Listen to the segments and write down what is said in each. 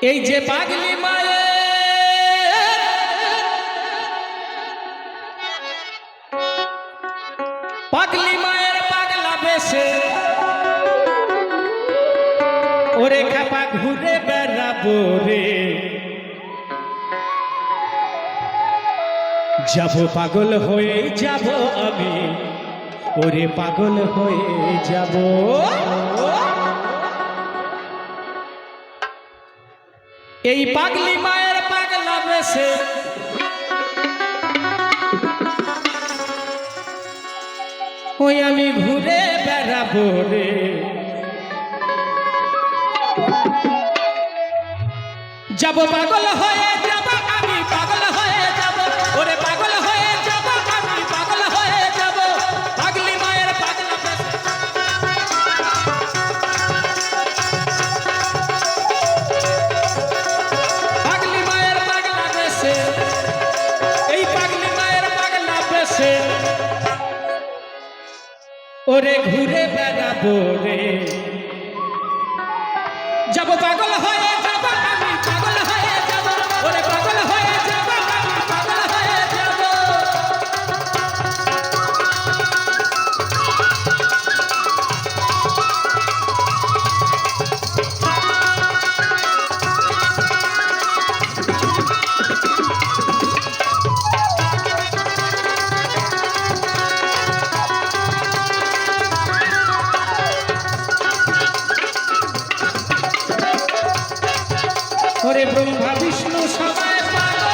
এই যে পাগলি মায়ে পাগলি মায়ের পাগলা বেশে ওরে খাপা ঘুরে বেড়াবো রে, যাব পাগল হয়ে যাব আমি, ওরে পাগল হয়ে যাব। এই পাগলি মায়ের পাগলা বেশে ওই আমি ঘুরে বেড়াবো রে, যাব পাগল হয়ে যাব আমি, পাগল হয়ে যাব ওরে পাগল হয়ে যাব আমি, পাগল হয়ে যাব। পাগলি মায়ের পাগলা বেশে পাগলি মায়ের পাগলা বেশে এই পাগলি মায়ের পাগলা বেশে ওরে ঘুরে বেড়াবো রে, যাব পাগল হয়ে যাব আমি, পাগল হয়ে যাব ওরে পাগল হয়ে যাব আমি, পাগল হয়ে যাব। ওরে ব্রহ্মা বিষ্ণু সবাই পাগল,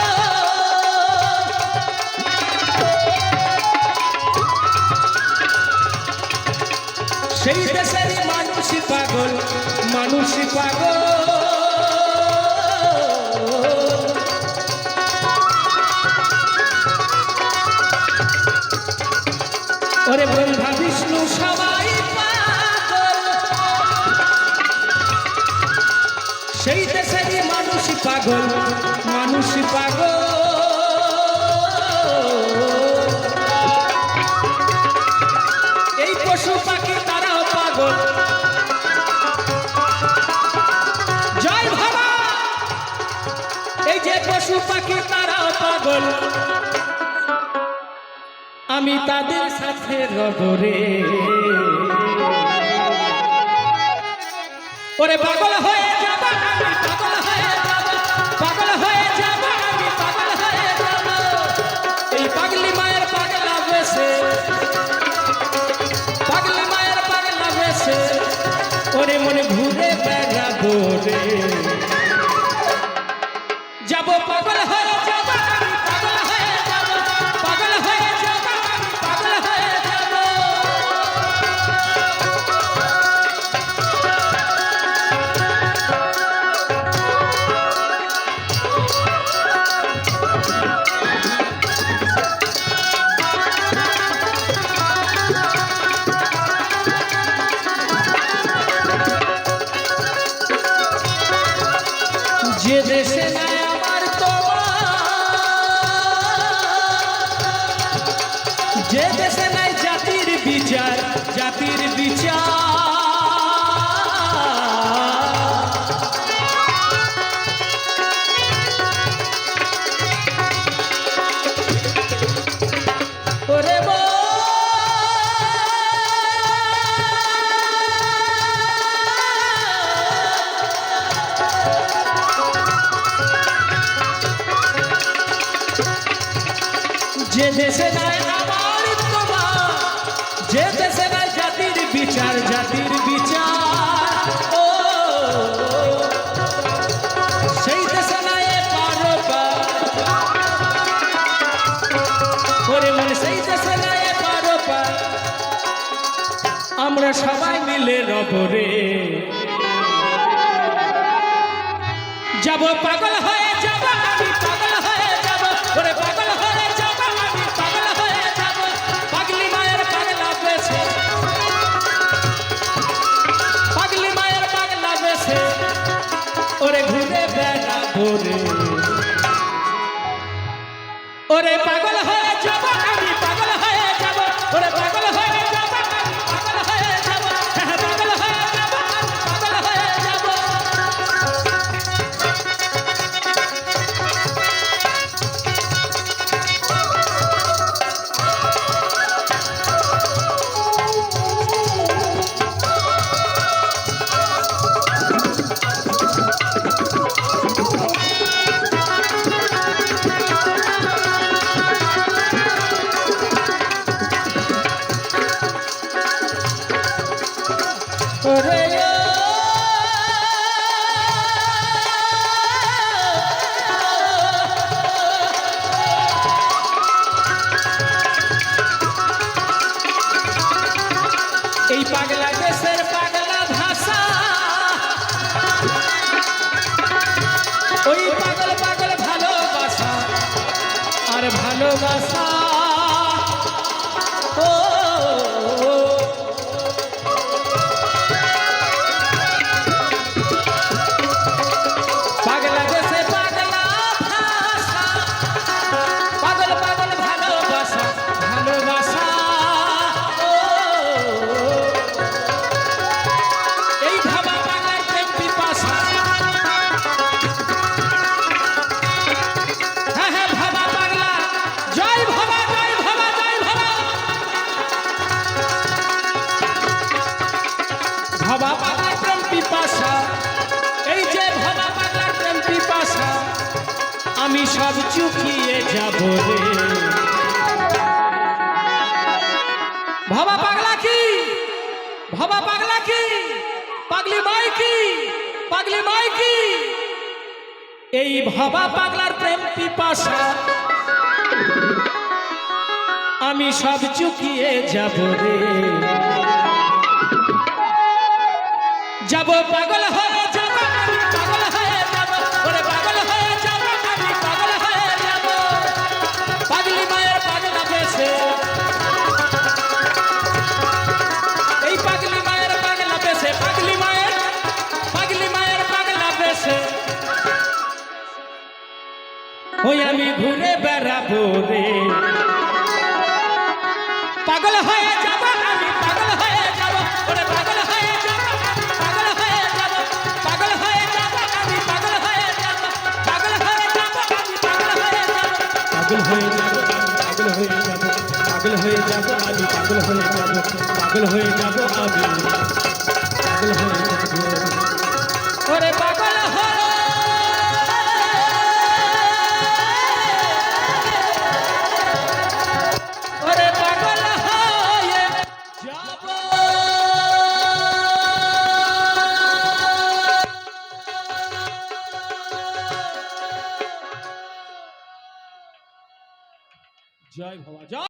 সেই দেশের মানুষই পাগল, মানুষই পাগল। ওরে ব্রহ্মা বিষ্ণু সবাই পাগল, সেই দেশের মানুষই পাগল, মানুষই পাগল। এই পশু পাখি তারাও পাগল, জয় বাবা। এই যে পশু পাখি তারাও পাগল, আমি তাদের সাথে রব রে, ওরে পাগল হয়ে যাব আমি, পাগল হয়ে যাব, পাগল হয়ে যাব আমি, পাগল হয়ে যাব। এই পাগলি মায়ের পাগলা বেশে পাগলি মায়ের পাগলা বেশে ওরে মনে ঘুরে বেড়াবো রে, যাব পাগল হয়ে যাব আমি, পাগল হয়ে যাব, পাগল হয়ে যাব আমি, পাগল হয়ে যাব। যে দেশে নাই আমার তোমার, যে দেশে নাই জাতির বিচার, জাতির বিচার। ওরে যে দেশে নাই আমার তোমার, যে দেশে নাই জাতির বিচার, জাতির বিচার। ও সেই দেশে নাই পারো পার, ওরে মনে সেই দেশে নাই পারো পার। আমরা সবাই মিলে রব রে, যাব পাগল হয়ে যাব আমি, পাগল হয়ে যাব ওরে পাগল হয়ে যাব আমি, পাগল হয়ে যাব। পাগলি মায়ের পাগলা বেশে পাগলি মায়ের পাগলা বেশে ওরে ঘুরে বেড়াবো রে, ওরে পাগল হয়ে যাব আমি, পাগল হয়ে যাব ওরে পাগল হয়ে যাব আমি, পাগল হয়ে যাব, পাগল হয়ে যাব আমি, পাগল হয়ে যাব। বাংলাদেশের পাগলা ভাষা ওই পাগল পাগল ভালোবাসা আর ভালোবাসা ও বাংলাদেশে পাগলা ভাষা পাগল পাগল ভালোবাসা ভালোবাসা ও এই ভাবা বাংলার প্রেম পিপাসা হ্যাঁ হ্যাঁ ভাবা বাংলা জয় ভাবা জয় ভাবা জয় ভাবা ভাবা বাংলার প্রেম পিপাসা এই যে ভাবা বাংলার প্রেম পিপাসা আমি সব চুকিয়ে যাব রে ভাবা পাগলা কি ভাবা পাগলা কি পাগলি মাই কি পাগলি মাই কি এই ভাবা পাগলার প্রেম পিপাসা আমি সব চুকিয়ে যাব রে যাব পাগল হয়ে যাব আমি পাগল হয়ে যাব ওরে পাগল হয়ে যাব আমি পাগল হয়ে যাব পাগলি মায়ের পাগলা বেশে এই পাগলি মায়ের পাগলা বেশে পাগলি মায়ের পাগলা বেশে ওই আমি ঘুরে বেড়াবো রে পাগল হয়ে যাব আমি পাগল হয়ে যাব ওরে পাগল হয়ে যাব পাগল হয়ে যাব পাগল হয়ে যাব আমি পাগল হয়ে যাব পাগল হয়ে যাব আমি পাগল হয়ে যাব পাগল হয়ে যাব পাগল হয়ে যাব পাগল হয়ে যাব আমি পাগল হয়ে যাব পাগল হয়ে যাব আমি পাগল হয়ে যাব ওরে পাগল হয়ে ওরে পাগল হয়ে যাব জয় বাবা জয়